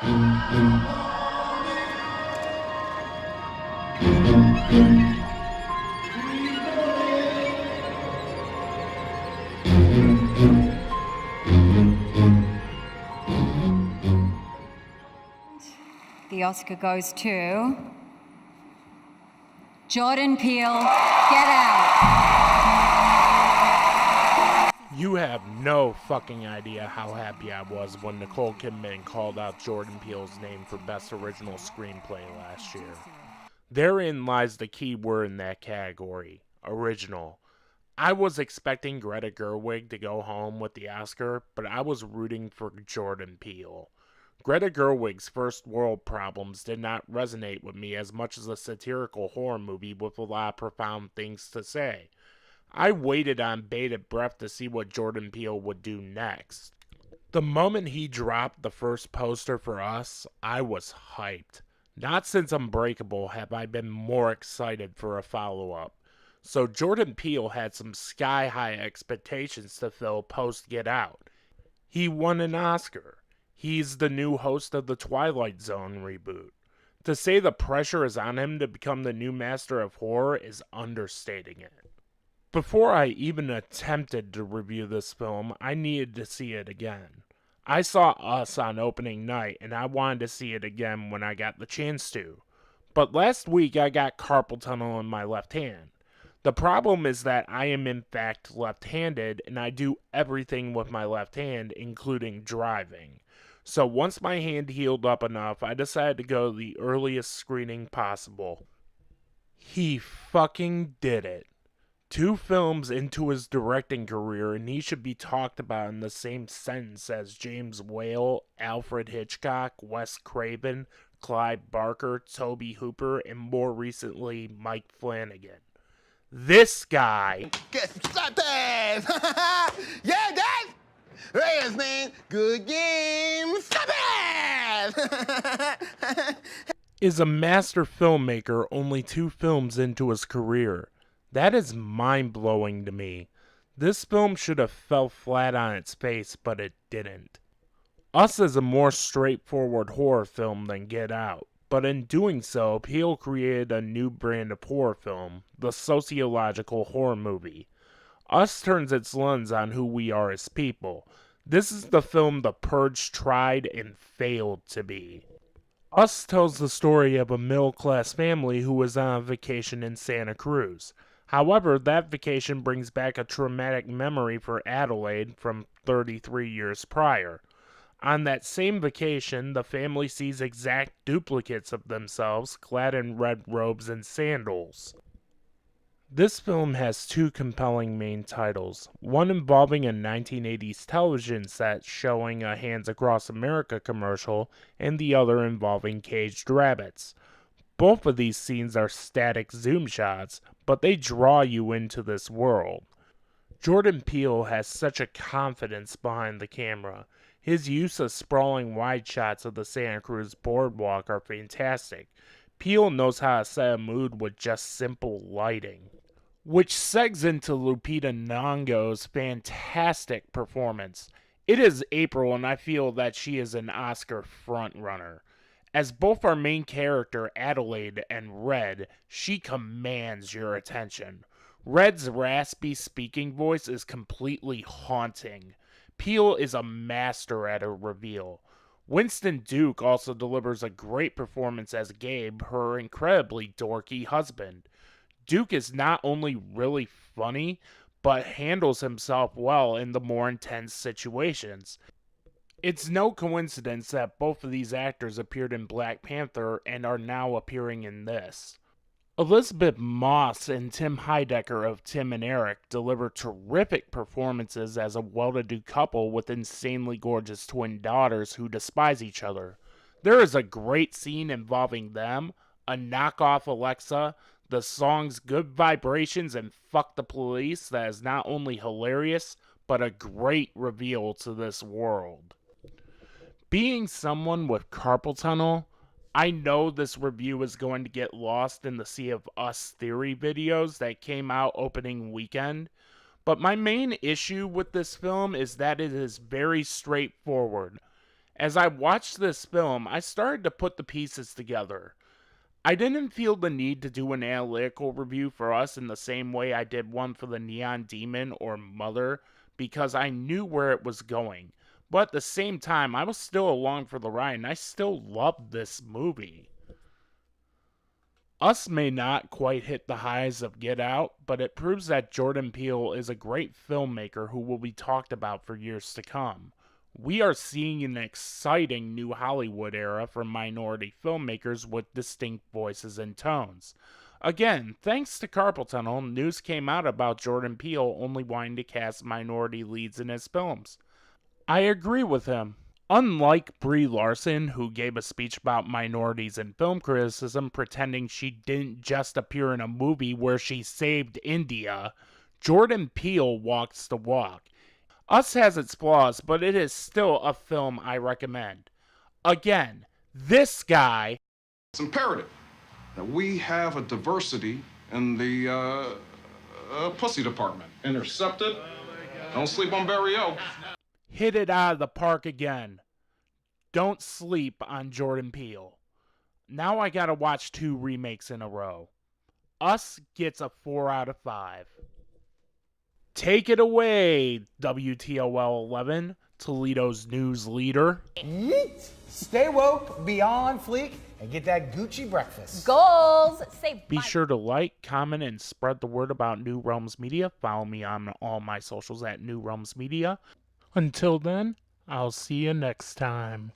The Oscar goes to Jordan Peele, Get Out. You have no fucking idea how happy I was when Nicole Kidman called out Jordan Peele's name for Best Original Screenplay last year. Therein lies the key word in that category, original. I was expecting Greta Gerwig to go home with the Oscar, but I was rooting for Jordan Peele. Greta Gerwig's First World Problems did not resonate with me as much as a satirical horror movie with a lot of profound things to say. I waited on bated breath to see what Jordan Peele would do next. The moment he dropped the first poster for Us, I was hyped. Not since Unbreakable have I been more excited for a follow-up. So Jordan Peele had some sky-high expectations to fill post Get Out. He won an Oscar. He's the new host of the Twilight Zone reboot. To say the pressure is on him to become the new master of horror is understating it. Before I even attempted to review this film, I needed to see it again. I saw Us on opening night, and I wanted to see it again when I got the chance to. But last week I got carpal tunnel in my left hand. The problem is that I am in fact left-handed, and I do everything with my left hand, including driving. So once my hand healed up enough, I decided to go to the earliest screening possible. He fucking did it. 2 films into his directing career, and he should be talked about in the same sentence as James Whale, Alfred Hitchcock, Wes Craven, Clive Barker, Tobe Hooper, and more recently, Mike Flanagan. This guy... Stop that! Yeah, Dad! Yes, man! Good game! Stop it! is a master filmmaker only 2 films into his career. That is mind-blowing to me. This film should have fell flat on its face, but it didn't. Us is a more straightforward horror film than Get Out, but in doing so, Peele created a new brand of horror film, the sociological horror movie. Us turns its lens on who we are as people. This is the film The Purge tried and failed to be. Us tells the story of a middle-class family who was on a vacation in Santa Cruz. However, that vacation brings back a traumatic memory for Adelaide from 33 years prior. On that same vacation, the family sees exact duplicates of themselves clad in red robes and sandals. This film has 2 compelling main titles, one involving a 1980s television set showing a Hands Across America commercial, and the other involving caged rabbits. Both of these scenes are static zoom shots, but they draw you into this world. Jordan Peele has such a confidence behind the camera. His use of sprawling wide shots of the Santa Cruz boardwalk are fantastic. Peele knows how to set a mood with just simple lighting. Which segs into Lupita Nyong'o's fantastic performance. It is April and I feel that she is an Oscar frontrunner. As both our main character, Adelaide, and Red, she commands your attention. Red's raspy speaking voice is completely haunting. Peele is a master at a reveal. Winston Duke also delivers a great performance as Gabe, her incredibly dorky husband. Duke is not only really funny, but handles himself well in the more intense situations. It's no coincidence that both of these actors appeared in Black Panther and are now appearing in this. Elizabeth Moss and Tim Heidecker of Tim and Eric deliver terrific performances as a well-to-do couple with insanely gorgeous twin daughters who despise each other. There is a great scene involving them, a knockoff Alexa, the songs Good Vibrations and Fuck the Police that is not only hilarious, but a great reveal to this world. Being someone with carpal tunnel, I know this review is going to get lost in the sea of Us Theory videos that came out opening weekend, but my main issue with this film is that it is very straightforward. As I watched this film, I started to put the pieces together. I didn't feel the need to do an analytical review for us in the same way I did one for the Neon Demon or Mother, because I knew where it was going. But at the same time, I was still along for the ride, and I still loved this movie. Us may not quite hit the highs of Get Out, but it proves that Jordan Peele is a great filmmaker who will be talked about for years to come. We are seeing an exciting new Hollywood era for minority filmmakers with distinct voices and tones. Again, thanks to Carpal Tunnel, news came out about Jordan Peele only wanting to cast minority leads in his films. I agree with him. Unlike Brie Larson, who gave a speech about minorities in film criticism pretending she didn't just appear in a movie where she saved India, Jordan Peele walks the walk. Us has its flaws, but it is still a film I recommend. Again, this guy... It's imperative that we have a diversity in the pussy department. Intercepted. Don't sleep on Barry O. hit it out of the park again. Don't sleep on Jordan Peele. Now I gotta watch 2 remakes in a row. Us gets a 4 out of 5. Take it away, WTOL 11, Toledo's news leader. Yeet! Stay woke, be on fleek, and get that Gucci breakfast. Goals. Say Be bye. sure to like, comment, and spread the word about New Realms Media. Follow me on all my socials at New Realms Media. Until then, I'll see you next time.